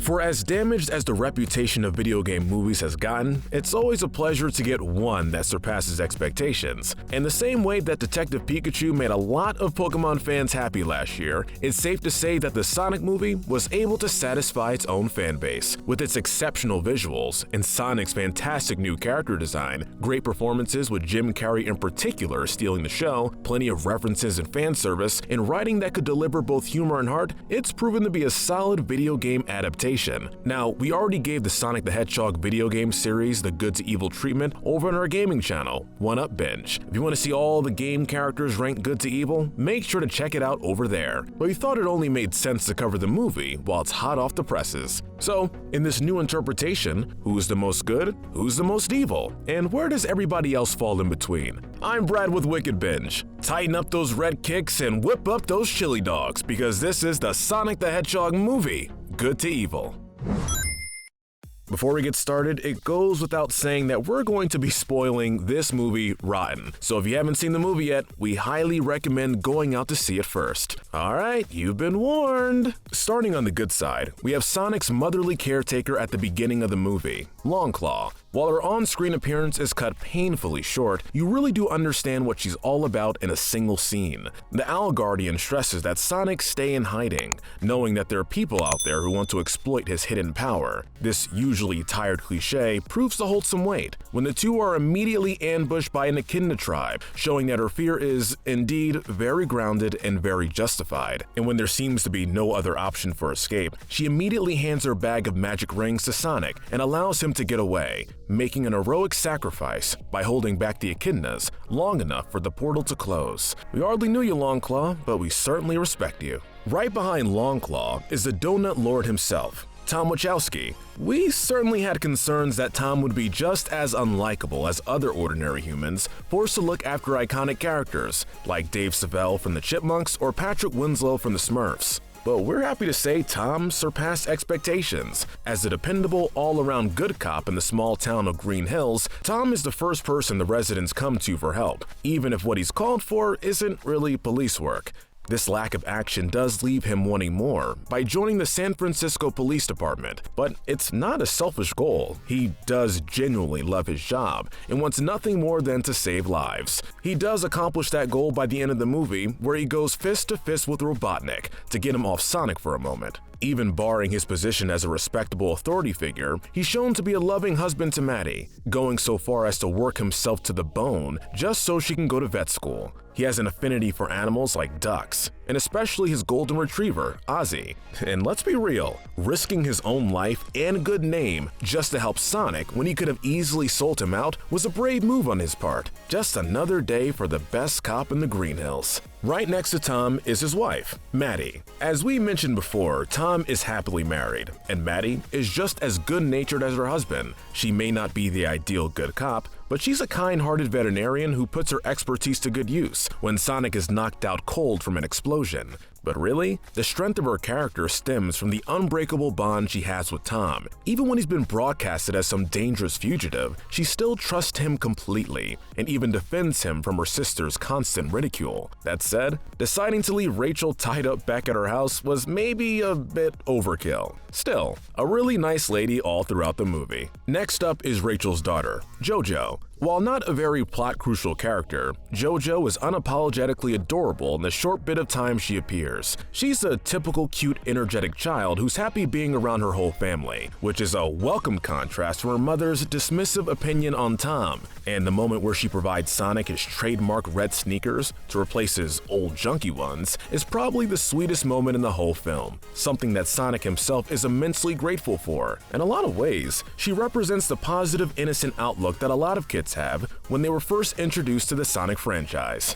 For as damaged as the reputation of video game movies has gotten, it's always a pleasure to get one that surpasses expectations. In the same way that Detective Pikachu made a lot of Pokemon fans happy last year, it's safe to say that the Sonic movie was able to satisfy its own fanbase. With its exceptional visuals and Sonic's fantastic new character design, great performances with Jim Carrey in particular stealing the show, plenty of references and fan service, and writing that could deliver both humor and heart, it's proven to be a solid video game adaptation. Now, we already gave the Sonic the Hedgehog video game series the good to evil treatment over on our gaming channel, WickedBinge. If you want to see all the game characters ranked good to evil, make sure to check it out over there. But we thought it only made sense to cover the movie while it's hot off the presses. So, in this new interpretation, who's the most good, who's the most evil, and where does everybody else fall in between? I'm Brad with WickedBinge. Tighten up those red kicks and whip up those chili dogs because this is the Sonic the Hedgehog movie, Good to Evil. Before we get started, it goes without saying that we're going to be spoiling this movie rotten. So if you haven't seen the movie yet, we highly recommend going out to see it first. Alright, you've been warned. Starting on the good side, we have Sonic's motherly caretaker at the beginning of the movie, Longclaw. While her on-screen appearance is cut painfully short, you really do understand what she's all about in a single scene. The Owl Guardian stresses that Sonic stay in hiding, knowing that there are people out there who want to exploit his hidden power. This usually tired cliche proves to hold some weight when the two are immediately ambushed by an Echidna tribe, showing that her fear is, indeed, very grounded and very justified. And when there seems to be no other option for escape, she immediately hands her bag of magic rings to Sonic and allows him to get away, making an heroic sacrifice by holding back the Echidnas long enough for the portal to close. We hardly knew you, Longclaw, but we certainly respect you. Right behind Longclaw is the Donut Lord himself, Tom Wachowski. We certainly had concerns that Tom would be just as unlikable as other ordinary humans, forced to look after iconic characters like Dave Savell from the Chipmunks or Patrick Winslow from the Smurfs. But we're happy to say Tom surpassed expectations. As a dependable all-around good cop in the small town of Green Hills, Tom is the first person the residents come to for help, even if what he's called for isn't really police work. This lack of action does leave him wanting more by joining the San Francisco Police Department, but it's not a selfish goal. He does genuinely love his job and wants nothing more than to save lives. He does accomplish that goal by the end of the movie, where he goes fist to fist with Robotnik to get him off Sonic for a moment. Even barring his position as a respectable authority figure, he's shown to be a loving husband to Mattie, going so far as to work himself to the bone just so she can go to vet school. He has an affinity for animals like ducks, and especially his golden retriever, Ozzy. And let's be real, risking his own life and good name just to help Sonic when he could have easily sold him out was a brave move on his part. Just another day for the best cop in the Green Hills. Right next to Tom is his wife, Mattie. As we mentioned before, Tom is happily married, and Mattie is just as good-natured as her husband. She may not be the ideal good cop, but she's a kind-hearted veterinarian who puts her expertise to good use when Sonic is knocked out cold from an explosion. But really, the strength of her character stems from the unbreakable bond she has with Tom. Even when he's been broadcasted as some dangerous fugitive, she still trusts him completely and even defends him from her sister's constant ridicule. That said, deciding to leave Rachel tied up back at her house was maybe a bit overkill. Still, a really nice lady all throughout the movie. Next up is Rachel's daughter, Jojo. While not a very plot-crucial character, Jojo is unapologetically adorable in the short bit of time she appears. She's a typical cute, energetic child who's happy being around her whole family, which is a welcome contrast from her mother's dismissive opinion on Tom. And the moment where she provides Sonic his trademark red sneakers to replace his old junky ones is probably the sweetest moment in the whole film, something that Sonic himself is immensely grateful for. In a lot of ways, she represents the positive, innocent outlook that a lot of kids have when they were first introduced to the Sonic franchise.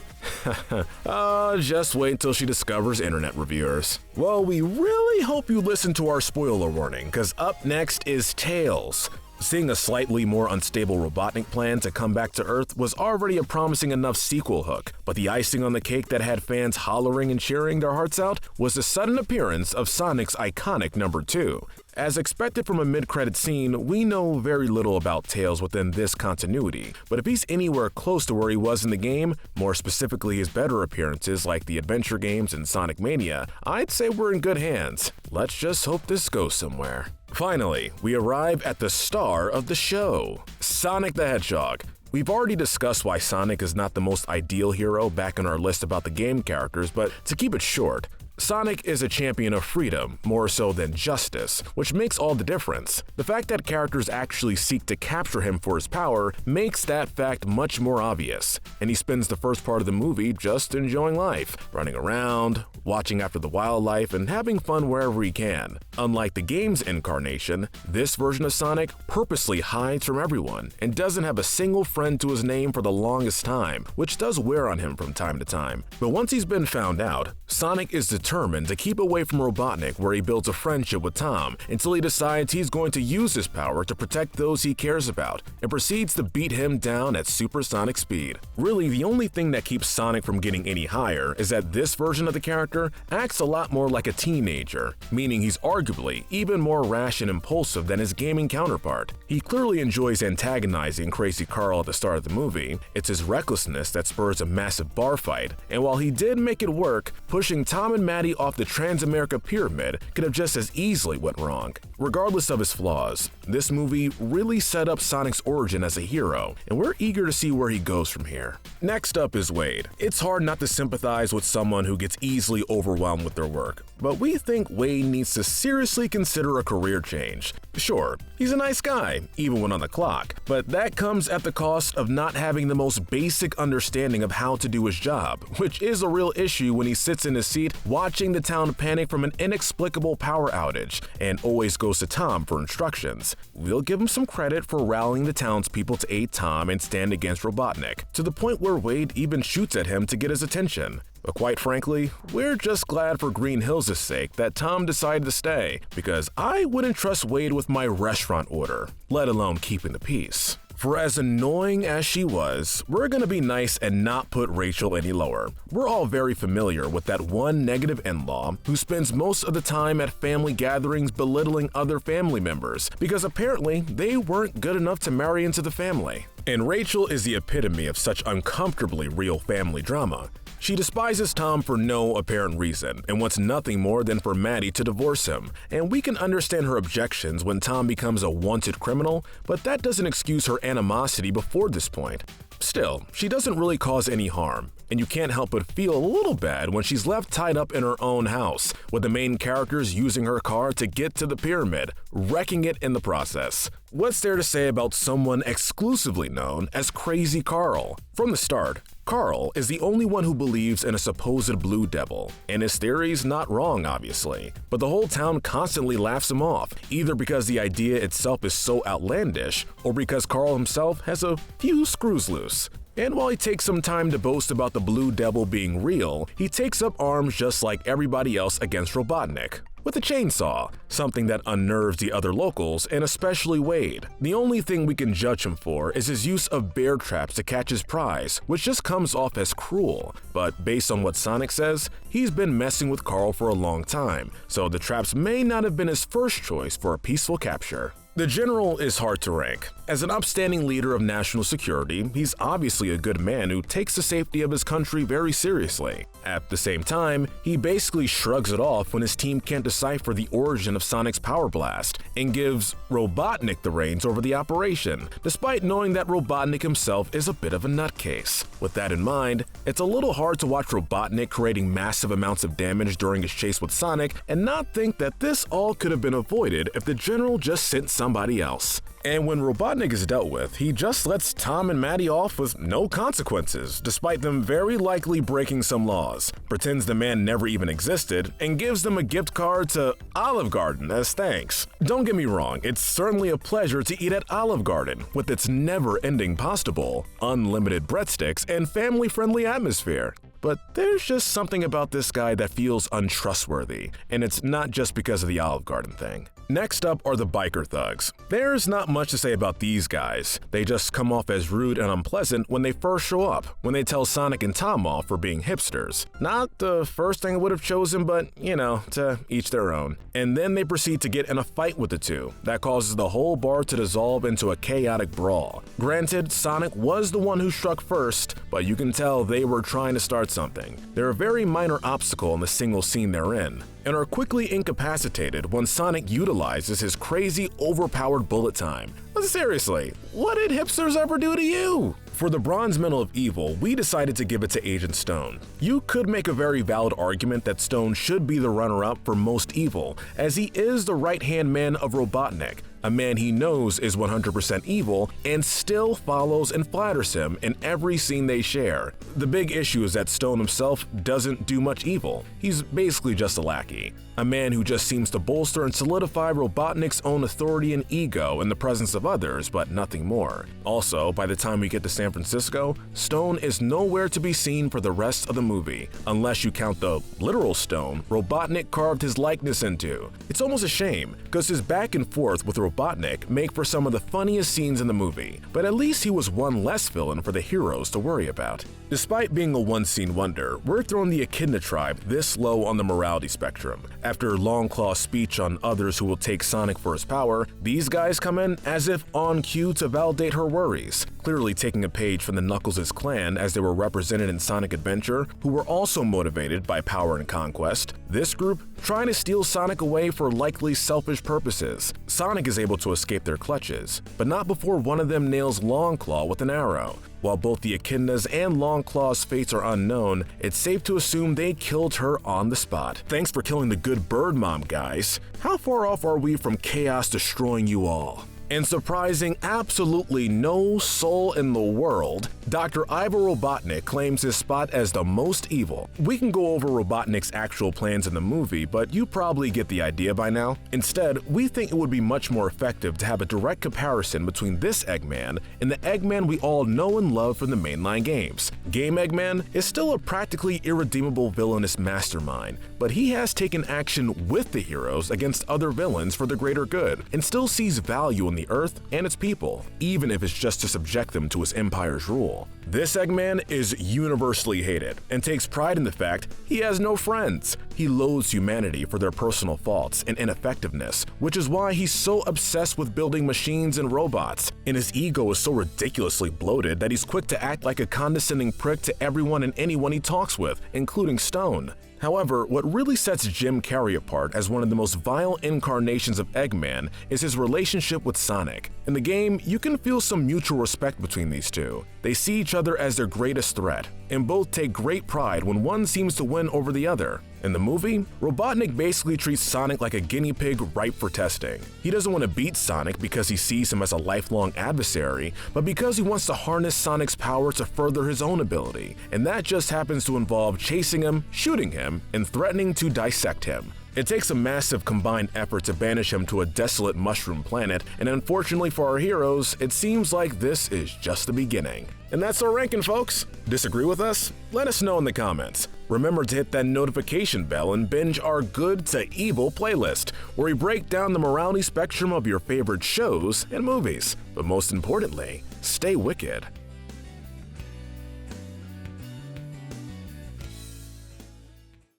Just wait until she discovers internet reviewers. Well, we really hope you listen to our spoiler warning, because up next is Tails. Seeing a slightly more unstable Robotnik plan to come back to Earth was already a promising enough sequel hook, but the icing on the cake that had fans hollering and cheering their hearts out was the sudden appearance of Sonic's iconic number 2. As expected from a mid-credit scene, we know very little about Tails within this continuity, but if he's anywhere close to where he was in the game, more specifically his better appearances like the adventure games and Sonic Mania, I'd say we're in good hands. Let's just hope this goes somewhere. Finally, we arrive at the star of the show, Sonic the Hedgehog. We've already discussed why Sonic is not the most ideal hero back in our list about the game characters, but to keep it short, Sonic is a champion of freedom, more so than justice, which makes all the difference. The fact that characters actually seek to capture him for his power makes that fact much more obvious, and he spends the first part of the movie just enjoying life, running around, watching after the wildlife, and having fun wherever he can. Unlike the game's incarnation, this version of Sonic purposely hides from everyone and doesn't have a single friend to his name for the longest time, which does wear on him from time to time. But once he's been found out, Sonic is determined to keep away from Robotnik, where he builds a friendship with Tom until he decides he's going to use his power to protect those he cares about and proceeds to beat him down at supersonic speed. Really, the only thing that keeps Sonic from getting any higher is that this version of the character acts a lot more like a teenager, meaning he's arguably even more rash and impulsive than his gaming counterpart. He clearly enjoys antagonizing Crazy Carl at the start of the movie. It's his recklessness that spurs a massive bar fight, and while he did make it work, pushing Tom and Mattie off the Transamerica pyramid could have just as easily went wrong. Regardless of his flaws, this movie really set up Sonic's origin as a hero, and we're eager to see where he goes from here. Next up is Wade. It's hard not to sympathize with someone who gets easily overwhelmed with their work, but we think Wade needs to seriously consider a career change. Sure, he's a nice guy, even when on the clock, but that comes at the cost of not having the most basic understanding of how to do his job, which is a real issue when he sits in his seat watching the town panic from an inexplicable power outage and always goes to Tom for instructions. We'll give him some credit for rallying the townspeople to aid Tom and stand against Robotnik, to the point where Wade even shoots at him to get his attention. But quite frankly, we're just glad for Green Hills' sake that Tom decided to stay, because I wouldn't trust Wade with my restaurant order, let alone keeping the peace. For as annoying as she was, we're gonna be nice and not put Rachel any lower. We're all very familiar with that one negative in-law who spends most of the time at family gatherings belittling other family members because apparently they weren't good enough to marry into the family. And Rachel is the epitome of such uncomfortably real family drama. She despises Tom for no apparent reason and wants nothing more than for Mattie to divorce him, and we can understand her objections when Tom becomes a wanted criminal, but that doesn't excuse her animosity before this point. Still, she doesn't really cause any harm, and you can't help but feel a little bad when she's left tied up in her own house, with the main characters using her car to get to the pyramid, wrecking it in the process. What's there to say about someone exclusively known as Crazy Carl? From the start, Carl is the only one who believes in a supposed blue devil, and his theory's not wrong, obviously, but the whole town constantly laughs him off, either because the idea itself is so outlandish, or because Carl himself has a few screws loose. And while he takes some time to boast about the blue devil being real, he takes up arms just like everybody else against Robotnik, with a chainsaw, something that unnerves the other locals and especially Wade. The only thing we can judge him for is his use of bear traps to catch his prize, which just comes off as cruel. But based on what Sonic says, he's been messing with Carl for a long time, so the traps may not have been his first choice for a peaceful capture. The general is hard to rank. As an upstanding leader of national security, he's obviously a good man who takes the safety of his country very seriously. At the same time, he basically shrugs it off when his team can't decipher the origin of Sonic's power blast and gives Robotnik the reins over the operation, despite knowing that Robotnik himself is a bit of a nutcase. With that in mind, it's a little hard to watch Robotnik creating massive amounts of damage during his chase with Sonic and not think that this all could have been avoided if the general just sent somebody else. And when Robotnik is dealt with, he just lets Tom and Mattie off with no consequences, despite them very likely breaking some laws, pretends the man never even existed, and gives them a gift card to Olive Garden as thanks. Don't get me wrong, it's certainly a pleasure to eat at Olive Garden, with its never-ending pasta bowl, unlimited breadsticks, and family-friendly atmosphere. But there's just something about this guy that feels untrustworthy, and it's not just because of the Olive Garden thing. Next up are the biker thugs. There's not much to say about these guys. They just come off as rude and unpleasant when they first show up, when they tell Sonic and Tom off for being hipsters. Not the first thing I would have chosen, but to each their own. And then they proceed to get in a fight with the two that causes the whole bar to dissolve into a chaotic brawl. Granted, Sonic was the one who struck first, but you can tell they were trying to start something. They're a very minor obstacle in the single scene they're in. and are quickly incapacitated when Sonic utilizes his crazy, overpowered bullet time. But seriously, what did hipsters ever do to you? For the Bronze Medal of Evil, we decided to give it to Agent Stone. You could make a very valid argument that Stone should be the runner-up for Most Evil, as he is the right-hand man of Robotnik, a man he knows is 100% evil and still follows and flatters him in every scene they share. The big issue is that Stone himself doesn't do much evil. He's basically just a lackey, a man who just seems to bolster and solidify Robotnik's own authority and ego in the presence of others, but nothing more. Also, by the time we get to San Francisco, Stone is nowhere to be seen for the rest of the movie, unless you count the literal stone Robotnik carved his likeness into. It's almost a shame, because his back and forth with Robotnik make for some of the funniest scenes in the movie, but at least he was one less villain for the heroes to worry about. Despite being a one-scene wonder, we're throwing the Echidna tribe this low on the morality spectrum. After Longclaw's speech on others who will take Sonic for his power, these guys come in as if on cue to validate her worries, clearly taking a page from the Knuckles' clan as they were represented in Sonic Adventure, who were also motivated by power and conquest. This group trying to steal Sonic away for likely selfish purposes. Sonic is able to escape their clutches, but not before one of them nails Longclaw with an arrow. While both the Echidna's and Longclaw's fates are unknown, it's safe to assume they killed her on the spot. Thanks for killing the good bird mom, guys. How far off are we from chaos destroying you all? And surprising absolutely no soul in the world, Dr. Ivo Robotnik claims his spot as the most evil. We can go over Robotnik's actual plans in the movie, but you probably get the idea by now. Instead, we think it would be much more effective to have a direct comparison between this Eggman and the Eggman we all know and love from the mainline games. Game Eggman is still a practically irredeemable villainous mastermind, but he has taken action with the heroes against other villains for the greater good, and still sees value in the Earth and its people, even if it's just to subject them to his empire's rule. This Eggman is universally hated and takes pride in the fact he has no friends. He loathes humanity for their personal faults and ineffectiveness, which is why he's so obsessed with building machines and robots, and his ego is so ridiculously bloated that he's quick to act like a condescending prick to everyone and anyone he talks with, including Stone. However, what really sets Jim Carrey apart as one of the most vile incarnations of Eggman is his relationship with Sonic. In the game, you can feel some mutual respect between these two. They see each other as their greatest threat, and both take great pride when one seems to win over the other. In the movie, Robotnik basically treats Sonic like a guinea pig ripe for testing. He doesn't want to beat Sonic because he sees him as a lifelong adversary, but because he wants to harness Sonic's power to further his own ability, and that just happens to involve chasing him, shooting him, and threatening to dissect him. It takes a massive combined effort to banish him to a desolate mushroom planet, and unfortunately for our heroes, it seems like this is just the beginning. And that's our ranking, folks. Disagree with us? Let us know in the comments. Remember to hit that notification bell and binge our Good to Evil playlist, where we break down the morality spectrum of your favorite shows and movies. But most importantly, stay wicked.